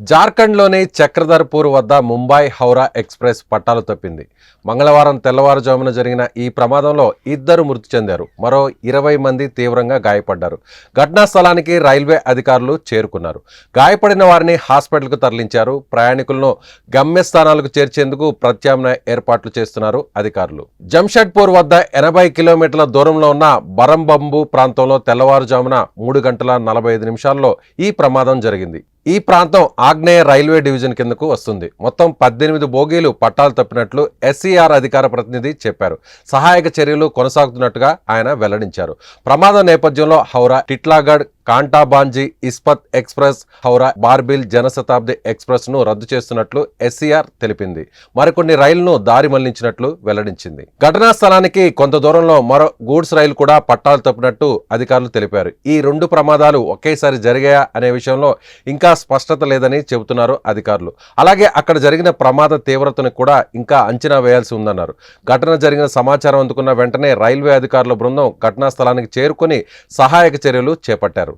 జార్ఖండ్లోని చక్రధర్పూర్ వద్ద ముంబై హౌరా ఎక్స్ప్రెస్ పట్టాలు తప్పింది. మంగళవారం తెల్లవారుజామున జరిగిన ఈ ప్రమాదంలో 2 మృతి చెందారు. మరో 20 మంది తీవ్రంగా గాయపడ్డారు. ఘటనా స్థలానికి రైల్వే అధికారులు చేరుకున్నారు. గాయపడిన వారిని హాస్పిటల్కు తరలించారు. ప్రయాణికులను గమ్యస్థానాలకు చేర్చేందుకు ప్రత్యామ్నాయ ఏర్పాట్లు చేస్తున్నారు అధికారులు. జంషెడ్పూర్ వద్ద 80 కిలోమీటర్ల దూరంలో ఉన్న బరంబంబు ప్రాంతంలో తెల్లవారుజామున 3 గంటల 45 నిమిషాల్లో ఈ ప్రమాదం జరిగింది. ఈ ప్రాంతం ఆగ్నేయ రైల్వే డివిజన్ కిందకు వస్తుంది. మొత్తం 18 బోగీలు పట్టాలు తప్పినట్లు ఎస్ఈఆర్ అధికార ప్రతినిధి చెప్పారు. సహాయక చర్యలు కొనసాగుతున్నట్టుగా ఆయన వెల్లడించారు. ప్రమాదం నేపథ్యంలో హౌరా టిట్లాగఢ్ కాంటాబాంజీ ఇస్పత్ ఎక్స్ప్రెస్, హౌరా బార్బిల్ జనశతాబ్ది ఎక్స్ప్రెస్ ను రద్దు చేస్తున్నట్లు ఎస్ఈఆర్ తెలిపింది. మరికొన్ని రైళ్లను దారి మళ్లించినట్లు వెల్లడించింది. ఘటనా స్థలానికి కొంత దూరంలో మరో గూడ్స్ రైలు కూడా పట్టాలు తప్పినట్టు అధికారులు తెలిపారు. ఈ 2 ప్రమాదాలు ఒకేసారి జరిగాయా అనే విషయంలో ఇంకా స్పష్టత లేదని చెబుతున్నారు అధికారులు. అలాగే అక్కడ జరిగిన ప్రమాద తీవ్రతను కూడా ఇంకా అంచనా వేయాల్సి ఉందన్నారు. ఘటన జరిగిన సమాచారం అందుకున్న వెంటనే రైల్వే అధికారుల బృందం ఘటనా స్థలానికి చేరుకొని సహాయక చర్యలు చేపట్టారు.